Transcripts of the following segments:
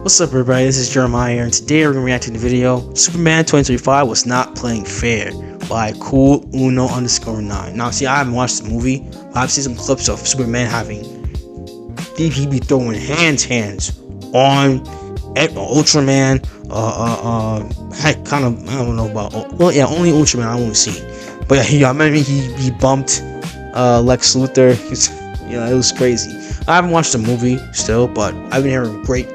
What's up everybody, this is Jeremiah here, and today we're going to react to the video Superman 2035 was not playing fair by Cool Uno _9. Now see, I haven't watched the movie, but I've seen some clips of Superman having he be throwing hands on Ultraman, heck, kind of, I don't know about, well yeah, only Ultraman I won't see. But yeah, I remember he bumped Lex Luthor. Yeah, it was crazy. I haven't watched the movie still, but I've been hearing great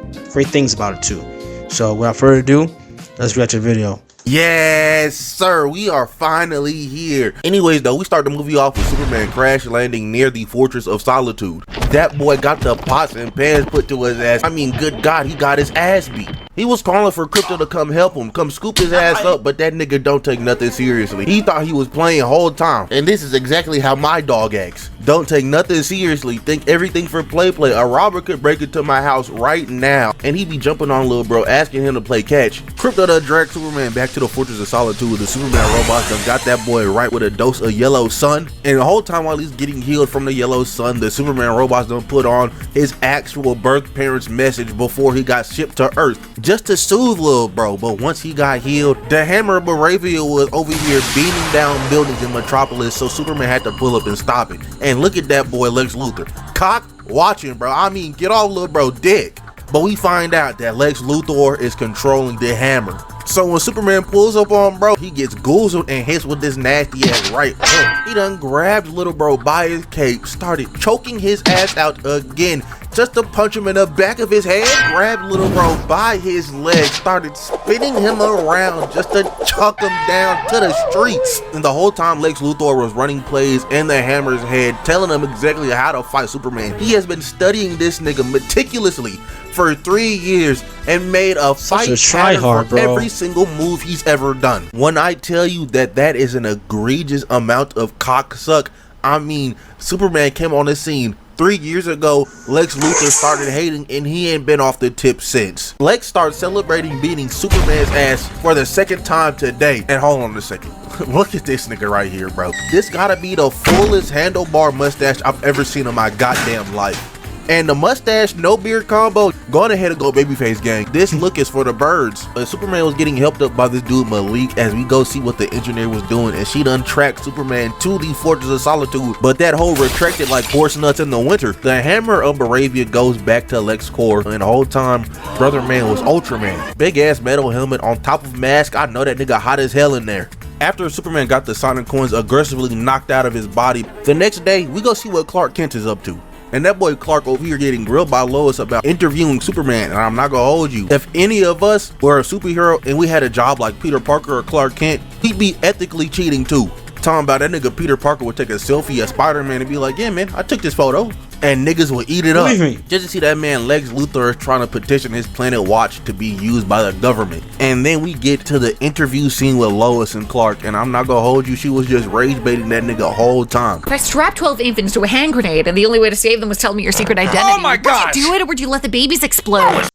things about it too. So without further ado, let's react to the video. Yes, sir. We are finally here. Anyways, though, we start the movie off with Superman crash landing near the Fortress of Solitude. That boy got the pots and pans put to his ass. I mean, good God, he got his ass beat. He was calling for Crypto to come help him, come scoop his ass up, but that nigga don't take nothing seriously. He thought he was playing whole time. And this is exactly how my dog acts. Don't take nothing seriously, think everything for play. A robber could break into my house right now, and he be jumping on little bro, asking him to play catch. Crypto done dragged Superman back to the Fortress of Solitude. The Superman robots done got that boy right with a dose of yellow sun. And the whole time while he's getting healed from the yellow sun, the Superman robots done put on his actual birth parents message before he got shipped to Earth, just to soothe little bro. But once he got healed, the hammer of Baravia was over here beating down buildings in Metropolis, so Superman had to pull up and stop it. And look at that boy Lex Luthor, cock watching, bro. I mean, get off little bro dick. But we find out that Lex Luthor is controlling the hammer. So when Superman pulls up on bro, he gets goozled and hits with this nasty ass right hook. He done grabbed little bro by his cape, started choking his ass out again, just to punch him in the back of his head. Grabbed little bro by his leg, started spinning him around just to chuck him down to the streets. And the whole time Lex Luthor was running plays in the hammer's head, telling him exactly how to fight Superman. He has been studying this nigga meticulously for 3 years and made a fight pattern for every single move he's ever done. When I tell you that that is an egregious amount of cocksuck, I mean, Superman came on the scene 3 years ago. Lex Luthor started hating and he ain't been off the tip since. Lex started celebrating beating Superman's ass for the second time today. And hold on a second, look at this nigga right here, bro. This gotta be the fullest handlebar mustache I've ever seen in my goddamn life. And the mustache no beard combo, go on ahead and go babyface gang. This look is for the birds. Superman was getting helped up by this dude Malik as we go see what the engineer was doing, and she done tracked Superman to the Fortress of Solitude, but that hole retracted like horse nuts in the winter. The hammer of Baravia goes back to Lex core, and the whole time brother man was Ultraman. Big ass metal helmet on top of mask. I know that nigga hot as hell in there. After Superman got the Sonic coins aggressively knocked out of his body, the next day we go see what Clark Kent is up to. And that boy Clark over here getting grilled by Lois about interviewing Superman. And I'm not gonna hold you, if any of us were a superhero and we had a job like Peter Parker or Clark Kent, we'd be ethically cheating too. Talking about that nigga Peter Parker would take a selfie at Spider-Man and be like, yeah man, I took this photo. And niggas will eat it up. Just to see that man Lex Luthor is trying to petition his Planet Watch to be used by the government. And then we get to the interview scene with Lois and Clark, and I'm not gonna hold you, she was just rage baiting that nigga the whole time. I strapped 12 infants to a hand grenade, and the only way to save them was tell me your secret identity. Oh my gosh! Would you do it, or would you let the babies explode?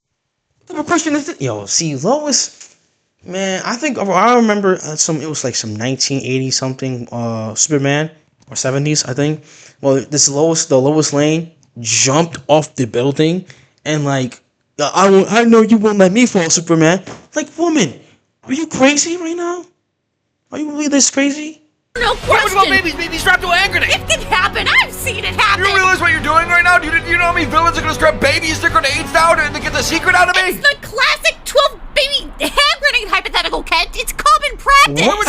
The question is, yo, see, Lois, man, I think I remember it was like some 1980 something Superman or 70s, I think. Well, the Lois Lane jumped off the building and like, I know you won't let me fall, Superman. Like, woman, are you crazy right now? Are you really this crazy? No question. What about babies strapped to a hand grenade? It can happen. I've seen it happen. You realize what you're doing right now? Do you know how many villains are gonna strap babies to grenades down to get the secret out of me? It's the classic 12 baby hand grenade hypothetical, Kent. It's common practice. Why would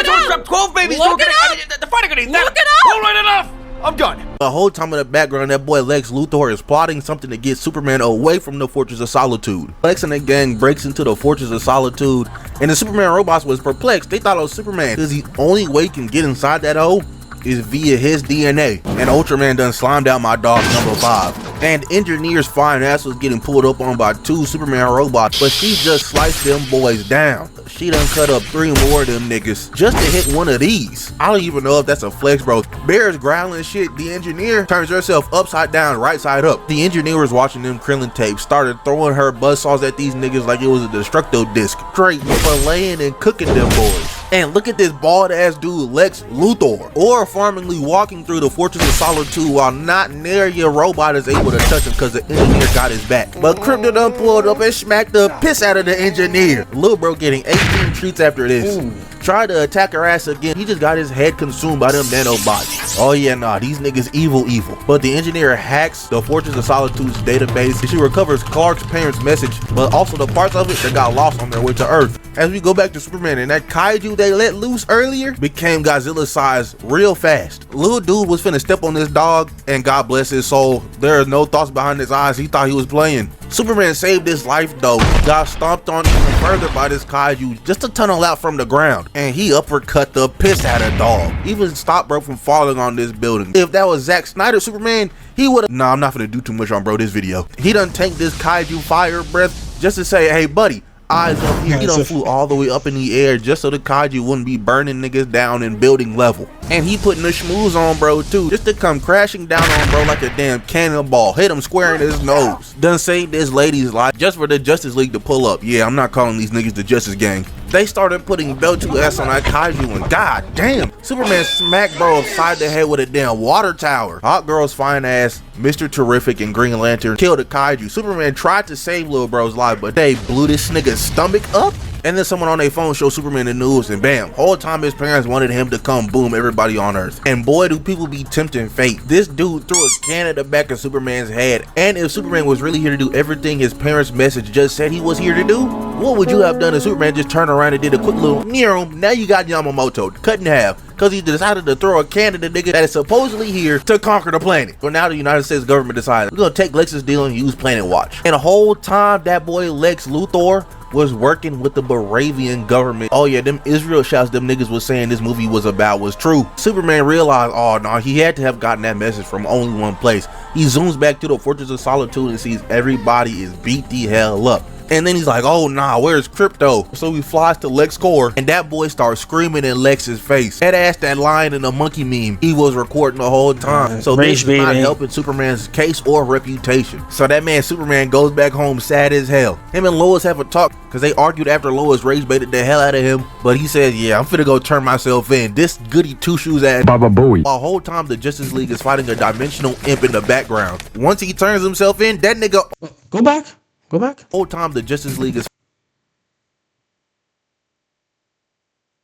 somebody strap 12 babies to a grenade? I mean, the fighter grenade. Look it up. All right, enough. I'm done. The whole time in the background, that boy Lex Luthor is plotting something to get Superman away from the Fortress of Solitude. Lex and the gang breaks into the Fortress of Solitude, and the Superman robots was perplexed. They thought it was Superman, because the only way he can get inside that hole is via his DNA. And Ultraman done slimed out my dog number 5. And Engineer's fine ass was getting pulled up on by 2 Superman robots, but she just sliced them boys down. She done cut up 3 more of them niggas just to hit one of these. I don't even know if that's a flex, bro. Bear's growling shit. The Engineer turns herself upside down, right side up. The Engineer was watching them Krillin tapes, started throwing her buzzsaws at these niggas like it was a destructo disc, straight filleting and cooking them boys. And look at this bald ass dude, Lex Luthor, or farmingly walking through the Fortress of Solitude while not near your robot is able to touch him because the engineer got his back. But Crypto done pulled up and smacked the piss out of the engineer. Lil bro getting 18 treats after this. Tried to attack her ass again. He just got his head consumed by them nanobots. Oh yeah, nah, these niggas evil. But the engineer hacks the Fortress of Solitude's database and she recovers Clark's parents' message, but also the parts of it that got lost on their way to Earth. As we go back to Superman, and that kaiju they let loose earlier became Godzilla size real fast. Little dude was finna step on this dog, and God bless his soul, there are no thoughts behind his eyes. He thought he was playing. Superman saved his life though. Got stomped on even further by this kaiju just to tunnel out from the ground, and he uppercut the piss out of dog. Even stopped bro from falling on this building. If that was Zack Snyder Superman, he would have. Nah, I'm not gonna do too much on bro this video. He done tanked this kaiju fire breath just to say, hey buddy, eyes up here. He done flew all the way up in the air just so the kaiju wouldn't be burning niggas down in building level. And he putting the schmooze on bro too, just to come crashing down on bro like a damn cannonball. Hit him square in his nose. Done saved this lady's life just for the Justice League to pull up. Yeah, I'm not calling these niggas the Justice Gang. They started putting belt to S on that kaiju, and god damn, Superman smacked bro upside the head with a damn water tower. Hot Girl's fine ass, Mr. Terrific and Green Lantern killed the kaiju. Superman tried to save little bro's life, but they blew this nigga's stomach up. And then someone on their phone showed Superman the news, and bam, whole time his parents wanted him to come boom everybody on Earth. And boy, do people be tempting fate. This dude threw a can at the back of Superman's head, and if Superman was really here to do everything his parents' message just said he was here to do, what would you have done if Superman just turned around and did a quick little near him? Now you got Yamamoto cut in half because he decided to throw a can at the nigga that is supposedly here to conquer the planet. But now the United States government decided we're gonna take Lex's deal and use Planet Watch. And the whole time that boy Lex Luthor was working with the Baravian government. Oh yeah, them Israel shouts them niggas was saying this movie was about was true. Superman realized, oh no, he had to have gotten that message from only one place. He zooms back to the Fortress of Solitude and sees everybody is beat the hell up. And then he's like, oh nah, where's Crypto? So he flies to LexCorp, and that boy starts screaming in Lex's face. That ass, that lion in the monkey meme, he was recording the whole time. So this is not helping Superman's case or reputation. So that man Superman goes back home sad as hell. Him and Lois have a talk because they argued after Lois rage baited the hell out of him. But he said, yeah, I'm finna go turn myself in. This goody two shoes ass Baba Booey. While whole time the Justice League is fighting a dimensional imp in the background. Once he turns himself in, that nigga Go back. Whole time the Justice League is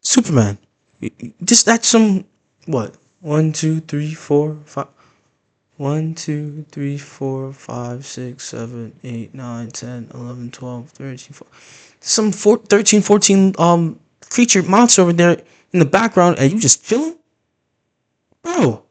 Superman. Just that's some what? 1, 2, 3, 4, 5. 1, 2, 3, 4, 5, 6, 7, 8, 9, 10, 11, 12, 13, 14. Some 13, 14 creature monster over there in the background, and you just chilling? Bro,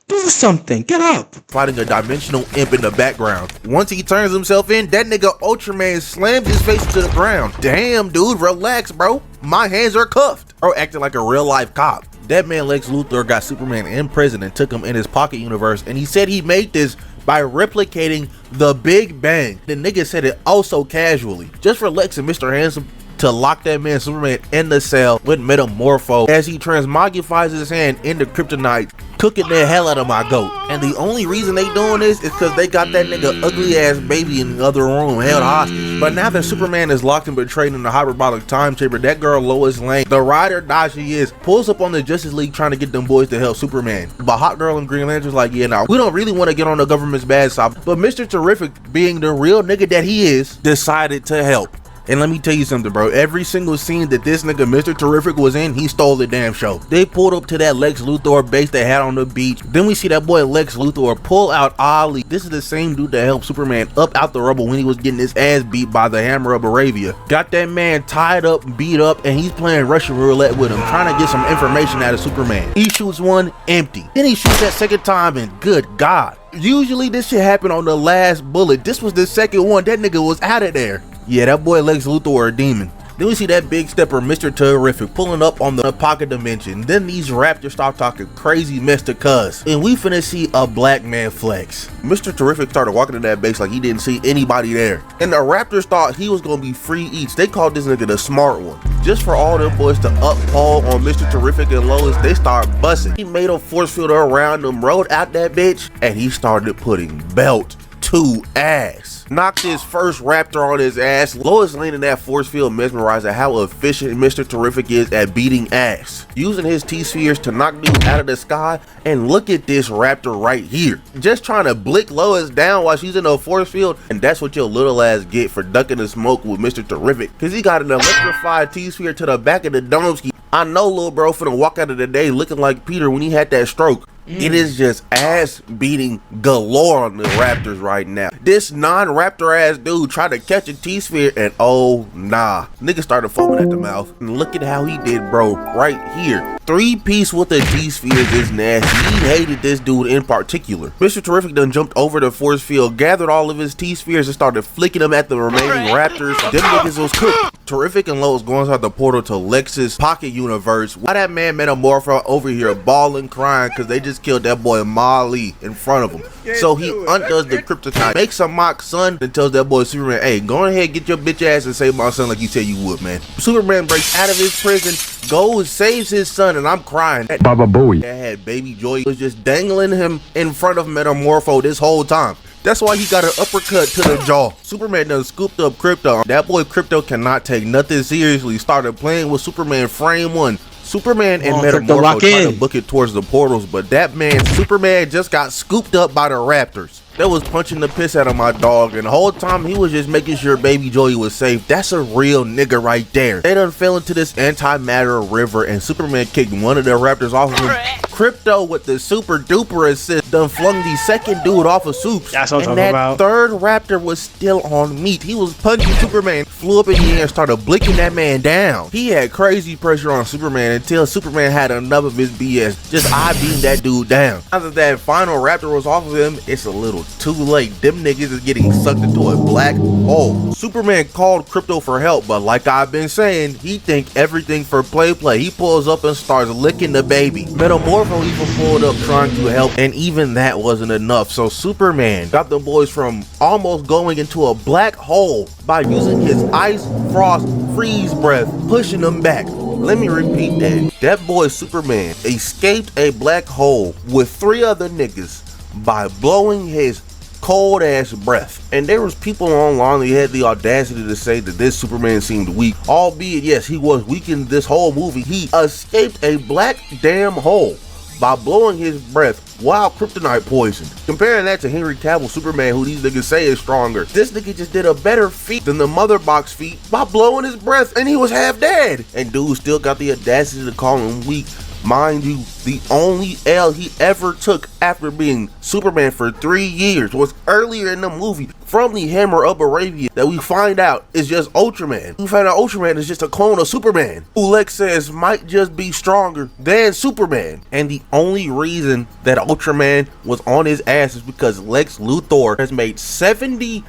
do something. Get up. Fighting a dimensional imp in the background. Once he turns himself in, that nigga Ultraman slams his face to the ground. Damn, dude, relax, bro. My hands are cuffed. Bro acting like a real life cop. That man Lex Luthor got Superman in prison and took him in his pocket universe, and he said he made this by replicating the Big Bang. The nigga said it also casually, just for Lex and Mr. Handsome to lock that man Superman in the cell with Metamorpho as he transmogrifies his hand into kryptonite, cooking the hell out of my goat. And the only reason they doing this is because they got that nigga ugly ass baby in the other room held hostage. But now that Superman is locked and betrayed in the hyperbolic time chamber, that girl Lois Lane, the ride or die she is, pulls up on the Justice League trying to get them boys to help Superman. But Hot Girl and Green Lantern's like, yeah, nah, we don't really want to get on the government's bad side. But Mr. Terrific, being the real nigga that he is, decided to help. And let me tell you something, bro. Every single scene that this nigga Mr. Terrific was in, he stole the damn show. They pulled up to that Lex Luthor base they had on the beach. Then we see that boy Lex Luthor pull out Ollie. This is the same dude that helped Superman up out the rubble when he was getting his ass beat by the Hammer of Baravia. Got that man tied up, beat up, and he's playing Russian roulette with him, trying to get some information out of Superman. He shoots one, empty. Then he shoots that second time, and good God. Usually this shit happened on the last bullet. This was the second one. That nigga was out of there. Yeah, that boy Lex Luthor a demon. Then we see that big stepper Mr. Terrific pulling up on the pocket dimension. Then these raptors start talking crazy mess to Cuz, and we finna see a black man flex. Mr. Terrific started walking to that base like he didn't see anybody there, and the raptors thought he was gonna be free eats. They called this nigga the smart one. Just for all them boys to uphaul on Mr. Terrific and Lois, they start busting. He made a force field around them, rode out that bitch, and he started putting belt to ass. Knocked his first raptor on his ass. Lois laying in that force field mesmerized at how efficient Mr. Terrific is at beating ass. Using his T-spheres to knock dudes out of the sky. And look at this raptor right here. Just trying to blick Lois down while she's in a force field. And that's what your little ass get for ducking the smoke with Mr. Terrific. Cause he got an electrified T-sphere to the back of the domeski. I know little bro finna walk out of the day looking like Peter when he had that stroke. It is just ass beating galore on the Raptors right now. This non-Raptor ass dude tried to catch a T-sphere and oh nah. Nigga started foaming at the mouth. And look at how he did, bro, right here. 3-piece with the T-spheres is nasty. He hated this dude in particular. Mr. Terrific done jumped over the force field, gathered all of his T-spheres and started flicking them at the remaining Raptors. Them niggas was cooked. Terrific and Lois going inside the portal to Lex's pocket universe. Why that man Metamorpho over here bawling, crying because they just killed that boy Molly in front of him. So he undoes the kryptonite, makes a mock son, and tells that boy Superman, hey, go ahead, get your bitch ass and save my son like you said you would, man. Superman breaks out of his prison, goes, saves his son, and I'm crying. Baba Booey. That had baby Joy was just dangling him in front of Metamorpho this whole time. That's why he got an uppercut to the jaw. Superman done scooped up Crypto. That boy Crypto cannot take nothing seriously. Started playing with Superman frame 1. Superman and Metamorpho tried to book it towards the portals, but that man, Superman, just got scooped up by the Raptors. That was punching the piss out of my dog, and the whole time he was just making sure baby Joey was safe. That's a real nigga right there. They done fell into this antimatter river, and Superman kicked one of the Raptors off of him. Crypto with the super duper assist done flung the second dude off of Supes. That's what I'm and talking about. Third Raptor was still on meat. He was punching Superman, flew up in the air and started blicking that man down. He had crazy pressure on Superman until Superman had enough of his BS. Just I-beamed that dude down. After that final Raptor was off of him, it's a little too late. Them niggas is getting sucked into a black hole. Superman called Crypto for help, but like I've been saying, he think everything for play. He pulls up and starts licking the baby. Metamorpho even pulled up trying to help, and even that wasn't enough. So Superman got the boys from almost going into a black hole by using his ice, frost, freeze breath, pushing them back. Let me repeat that. That boy Superman escaped a black hole with 3 other niggas by blowing his cold ass breath. And there was people online that had the audacity to say that this Superman seemed weak, albeit yes, he was weak in this whole movie. He escaped a black damn hole by blowing his breath while kryptonite poisoned. Comparing that to Henry Cavill Superman, who these niggas say is stronger, this nigga just did a better feat than the mother box feat by blowing his breath, and he was half dead. And dude still got the audacity to call him weak. Mind you, the only L he ever took after being Superman for 3 years was earlier in the movie from the Hammer of Arabia that we find out is just Ultraman. We find out Ultraman is just a clone of Superman, who Lex says might just be stronger than Superman. And the only reason that Ultraman was on his ass is because Lex Luthor has made 70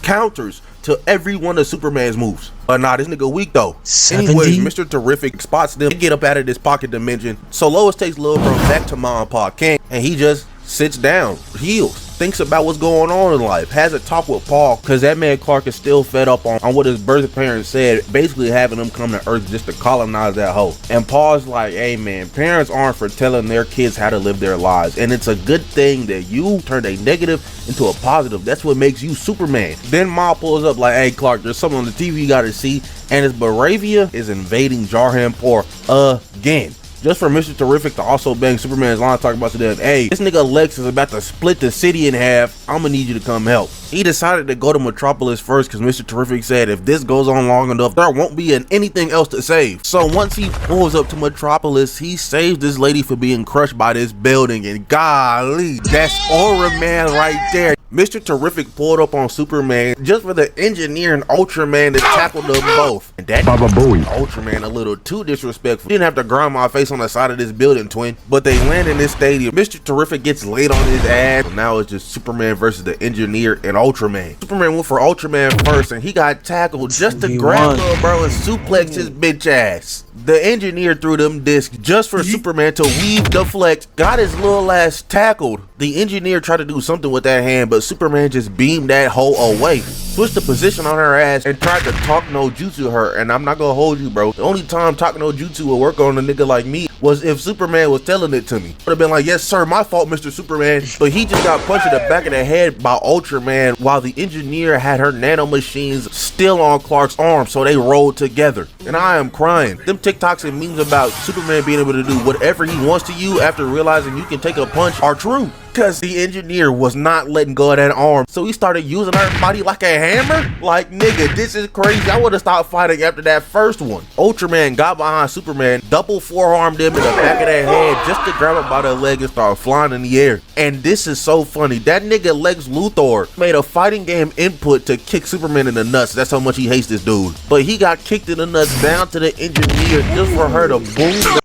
counters to every one of Superman's moves. But nah, this nigga weak though. 70? Anyways, Mr. Terrific spots them, get up out of this pocket dimension. So Lois takes Lil Bro back to Mom and Pa King, and he just sits down, heals, thinks about what's going on in life, has a talk with Paul, because that man Clark is still fed up on what his birth parents said, basically having him come to Earth just to colonize that hole. And Paul's like, hey man, parents aren't for telling their kids how to live their lives, and it's a good thing that you turned a negative into a positive. That's what makes you Superman. Then Ma pulls up like, hey Clark, there's something on the TV you gotta see, and it's Baravia is invading Jarhanpur again. Just for Mr. Terrific to also bang Superman's line talking about to them, hey, this nigga Lex is about to split the city in half. I'm gonna need you to come help. He decided to go to Metropolis first because Mr. Terrific said if this goes on long enough, there won't be anything else to save. So once he pulls up to Metropolis, he saves this lady for being crushed by this building, and golly, that's Aura Man right there. Mr. Terrific pulled up on Superman just for the engineer and Ultraman to tackle them both. And that Ultraman a little too disrespectful. Didn't have to grind my face on the side of this building, twin. But they land in this stadium. Mr. Terrific gets laid on his ass. So now it's just Superman versus the engineer and Ultraman. Superman went for Ultraman first, and he got tackled just to grab Lil Bro and suplex his bitch ass. The engineer threw them discs just for Superman to weave, deflect, got his little ass tackled. The engineer tried to do something with that hand, but Superman just beamed that hole away. switched the position on her ass and tried to talk no jutsu her. And I'm not gonna hold you, bro. The only time talk no jutsu will work on a nigga like me was if Superman was telling it to me. Would have been like, yes sir, my fault, Mr. Superman. But he just got punched in the back of the head by Ultraman while the engineer had her nanomachines still on Clark's arm, so they rolled together. And I am crying. Them TikToks and memes about Superman being able to do whatever he wants to you after realizing you can take a punch are true. Because the engineer was not letting go of that arm, so he started using her body like a hammer? Like, nigga, this is crazy. I would have stopped fighting after that first one. Ultraman got behind Superman, double forearmed him in the back of that head just to grab him by the leg and start flying in the air. And this is so funny. That nigga Lex Luthor made a fighting game input to kick Superman in the nuts. That's how much he hates this dude. But he got kicked in the nuts down to the engineer just for her to boom.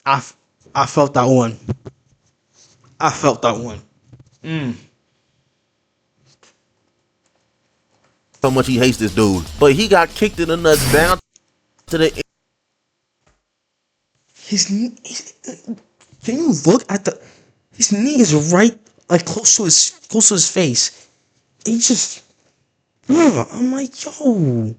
I felt that one. I felt that one. How much he hates this dude. But he got kicked in the nuts down to the... His knee. Can you look at the? His knee is right, like close to his face. He just. I'm like, yo.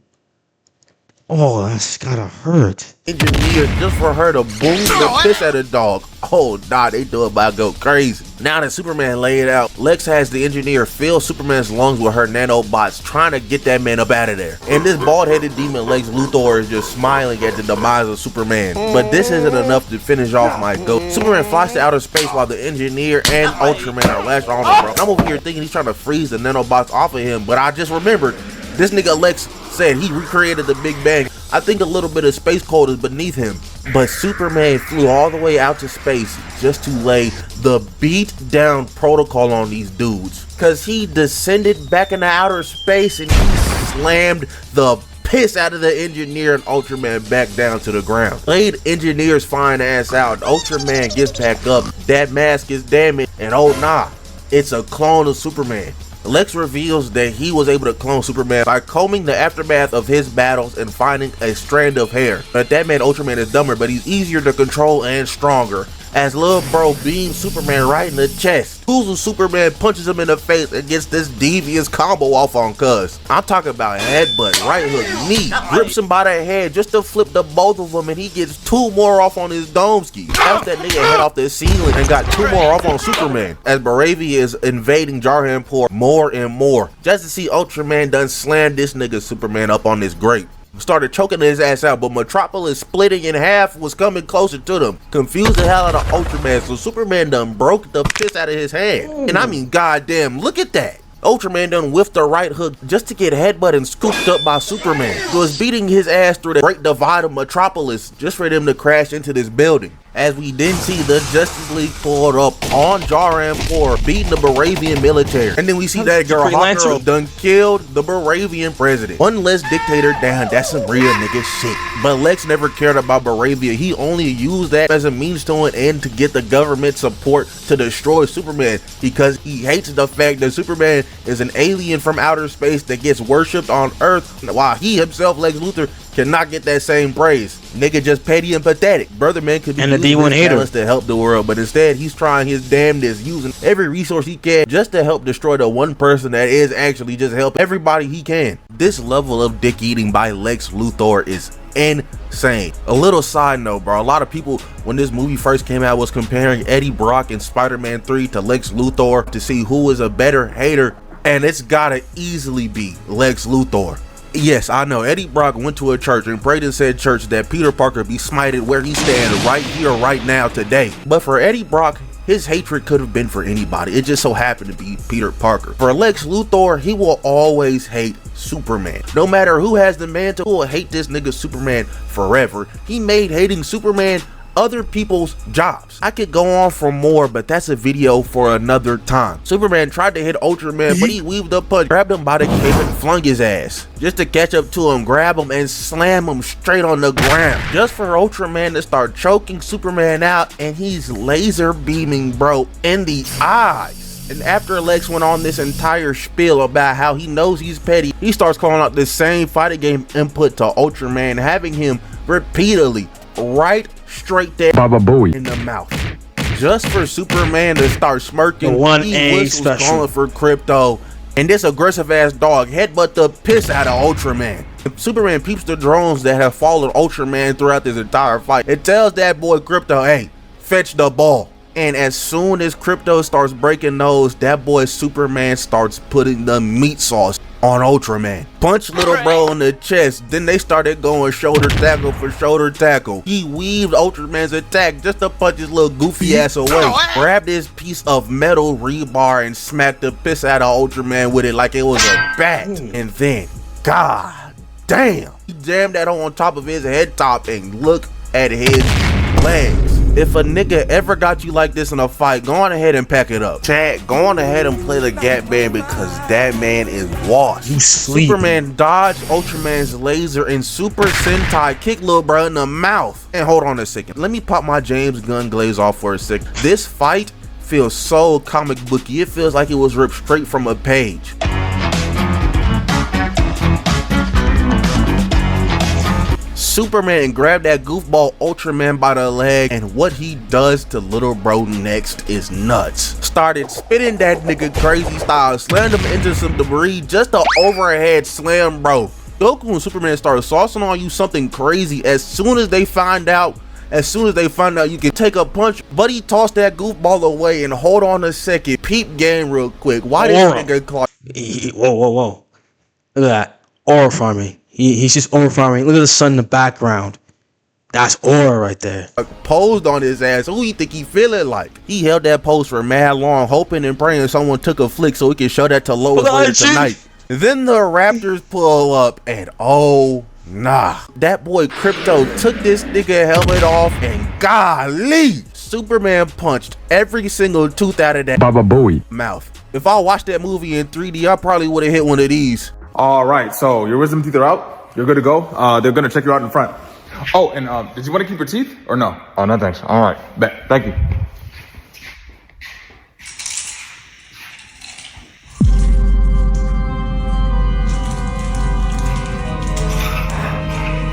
Oh, that's gotta hurt. Engineer just for her to boom the piss at a dog. Oh, nah, they do it by go crazy. Now that Superman laid out, Lex has the engineer fill Superman's lungs with her nanobots, trying to get that man up out of there. And this bald-headed demon Lex Luthor is just smiling at the demise of Superman. But this isn't enough to finish off my goat. Superman flies to outer space while the engineer and Ultraman are lashed on him, bro. I'm over here thinking he's trying to freeze the nanobots off of him, but I just remembered this nigga Lex said he recreated the Big Bang. I think a little bit of space cold is beneath him. But Superman flew all the way out to space just to lay the beat down protocol on these dudes. Cause he descended back into outer space and he slammed the piss out of the engineer and Ultraman back down to the ground. Laid engineer's fine ass out. Ultraman gets back up. That mask is damaged and oh nah, it's a clone of Superman. Lex reveals that he was able to clone Superman by combing the aftermath of his battles and finding a strand of hair. But that man Ultraman is dumber, but he's easier to control and stronger. As Lil Bro beams Superman right in the chest, Kuzu Superman punches him in the face and gets this devious combo off on Cuz. I'm talking about headbutt, right hook, knee, grips him by the head just to flip the both of them and he gets 2 more off on his dome ski. Bounced that nigga head off the ceiling and got 2 more off on Superman. As Baravia is invading Jarhanpur more and more, just to see Ultraman done slam this nigga Superman up on this grate. Started choking his ass out, but Metropolis splitting in half was coming closer to them. Confused the hell out of Ultraman, so Superman done broke the piss out of his hand. And I mean, goddamn, look at that. Ultraman done whiffed the right hook just to get headbutt and scooped up by Superman, who was beating his ass through the great divide of Metropolis just for them to crash into this building. As we then see the Justice League pulled up on Jarhanpur beating the Baravian military. And then we see that girl Hawkgirl done killed the Baravian president. One less dictator down, that's some real nigga shit. But Lex never cared about Baravia. He only used that as a means to an end to get the government support to destroy Superman, because he hates the fact that Superman is an alien from outer space that gets worshipped on Earth, while he himself, Lex Luthor, cannot get that same praise. Nigga just petty and pathetic. Brother man could be using his talents to help the world, but instead he's trying his damnedest, using every resource he can just to help destroy the one person that is actually just help everybody he can. This level of dick eating by Lex Luthor is insane. A little side note, bro, a lot of people when this movie first came out was comparing Eddie Brock in Spider-Man 3 to Lex Luthor to see who is a better hater, and it's gotta easily be Lex Luthor. Yes, I know Eddie Brock went to a church and prayed in said church that Peter Parker be smited where he stands right here, right now, today. But for Eddie Brock, his hatred could have been for anybody. It just so happened to be Peter Parker. For Lex Luthor, he will always hate Superman. No matter who has the mantle, he will hate this nigga Superman forever. He made hating Superman other people's jobs. I could go on for more, but that's a video for another time. Superman tried to hit Ultraman, but he weaved a punch, grabbed him by the cape and flung his ass just to catch up to him, grab him and slam him straight on the ground, just for Ultraman to start choking Superman out, and he's laser beaming bro in the eyes. And after Lex went on this entire spiel about how he knows he's petty, he starts calling out the same fighting game input to Ultraman, having him repeatedly, right straight there in the mouth. Just for Superman to start smirking, he whistles calling for Crypto, and this aggressive ass dog headbutt the piss out of Ultraman. Superman peeps the drones that have followed Ultraman throughout this entire fight. It tells that boy Crypto, hey, fetch the ball. And as soon as Crypto starts breaking those, that boy Superman starts putting the meat sauce on Ultraman. Punch little bro in the chest, then they started going shoulder tackle for shoulder tackle. He weaved Ultraman's attack just to punch his little goofy ass away. Grabbed this piece of metal rebar and smacked the piss out of Ultraman with it like it was a bat. And then, god damn, he jammed that on top of his head top, and look at his legs. If a nigga ever got you like this in a fight, go on ahead and pack it up. Chat, go on ahead and play the Gap Band because that man is washed. You sleep. Superman dodged Ultraman's laser and Super Sentai kicked Lil Bro in the mouth. And hold on a second, let me pop my James Gunn glaze off for a sec. This fight feels so comic booky. It feels like it was ripped straight from a page. Superman grabbed that goofball Ultraman by the leg, and what he does to little bro next is nuts. Started spitting that nigga crazy style, slammed him into some debris, just a overhead slam, bro. Goku and Superman started saucing on you something crazy as soon as they find out you can take a punch. But he tossed that goofball away, and hold on a second, peep game real quick. Why did nigga call? Whoa. Look at that. Aura farming. He's just aura farming. Look at the sun in the background. That's aura right there. Posed on his ass. Who you think he feeling like? He held that pose for mad long, hoping and praying someone took a flick so he could show that to Lois later tonight. Then the Raptors pull up, and oh nah, that boy Crypto took this nigga helmet off, and golly, Superman punched every single tooth out of that mouth. If I watched that movie in 3D, I probably would have hit one of these. All right, so your wisdom teeth are out. You're good to go. They're gonna check you out in front. Oh, and did you want to keep your teeth or no? Oh, no, thanks. All right, bet. Thank you.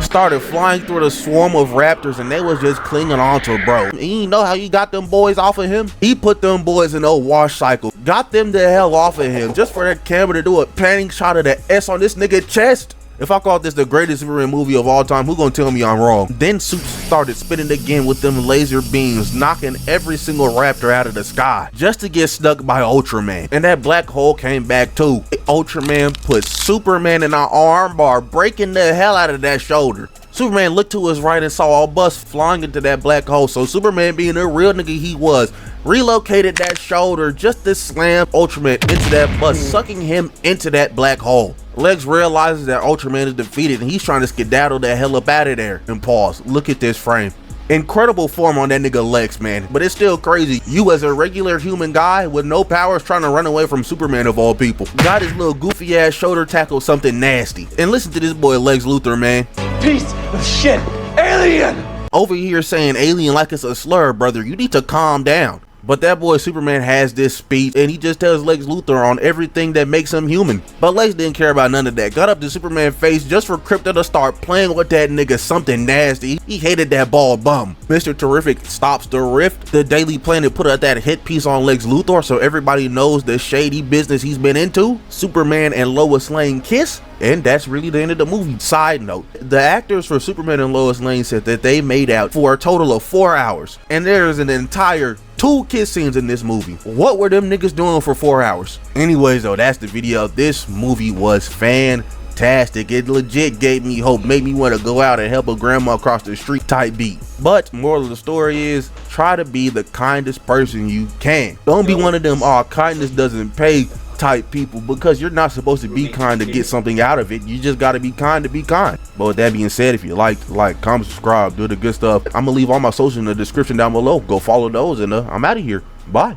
Started flying through the swarm of raptors, and they was just clinging on to bro. And you know how you got them boys off of him? He put them boys in a wash cycle, got them the hell off of him just for that camera to do a panning shot of the S on this nigga chest. If I call this the greatest Superman movie of all time, who gonna tell me I'm wrong? Then Suits started spinning again with them laser beams, knocking every single raptor out of the sky just to get stuck by Ultraman. And that black hole came back too. Ultraman put Superman in an arm bar, breaking the hell out of that shoulder. Superman looked to his right and saw a bus flying into that black hole, so Superman, being a real nigga he was, relocated that shoulder just to slam Ultraman into that bus, sucking him into that black hole. Lex realizes that Ultraman is defeated and he's trying to skedaddle the hell up out of there. And pause, look at this frame. Incredible form on that nigga Lex, man, but it's still crazy. You as a regular human guy with no powers trying to run away from Superman of all people. Got his little goofy ass shoulder tackle something nasty. And listen to this boy Lex Luthor, man. Piece of shit, alien! Over here saying alien like it's a slur, brother. You need to calm down. But that boy Superman has this speech, and he just tells Lex Luthor on everything that makes him human. But Lex didn't care about none of that. Got up to Superman's face just for Krypto to start playing with that nigga something nasty. He hated that bald bum. Mr. Terrific stops the rift. The Daily Planet put out that hit piece on Lex Luthor so everybody knows the shady business he's been into. Superman and Lois Lane kiss. And that's really the end of the movie. Side note, the actors for Superman and Lois Lane said that they made out for a total of 4 hours. And there's an entire 2 kiss scenes in this movie. What were them niggas doing for 4 hours? Anyways though, that's the video. This movie was fantastic. It legit gave me hope, made me want to go out and help a grandma across the street type beat. But moral of the story is, try to be the kindest person you can. Don't be one of them kindness doesn't pay type people, because you're not supposed to be kind to get something out of it. You just got to be kind to be kind. But with that being said, if you like, comment, subscribe, do the good stuff. I'm gonna leave all my social in the description down below. Go follow those, and I'm out of here. Bye.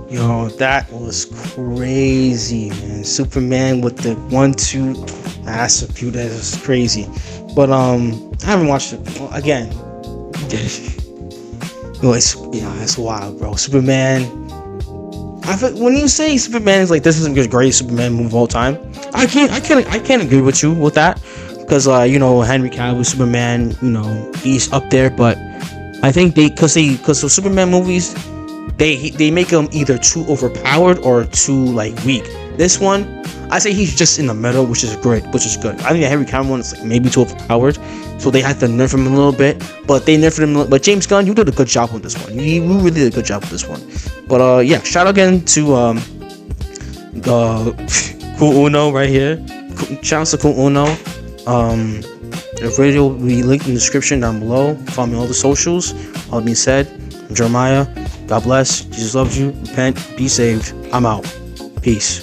Yo, that was crazy, man. Superman with the 1-2 ass appeal, that was crazy. But I haven't watched it. Well, again, yo, it's wild, bro. Superman. When you say Superman is like, this is the greatest Superman movie of all time, I can't agree with you with that. because Henry Cavill Superman, he's up there, but I think because the Superman movies, they make him either too overpowered or too like weak. This one, I say he's just in the middle, which is good. I think the Henry Cavill one is like maybe too overpowered, so they had to nerf him a little bit. But they nerfed him. But James Gunn, you did a good job with this one. You really did a good job with this one. But yeah, shout out again to Cool Uno right here. Shout out to Cool Uno. The video will be linked in the description down below. Follow me on all the socials. All that being said, I'm Jeremiah. God bless. Jesus loves you. Repent. Be saved. I'm out. Peace.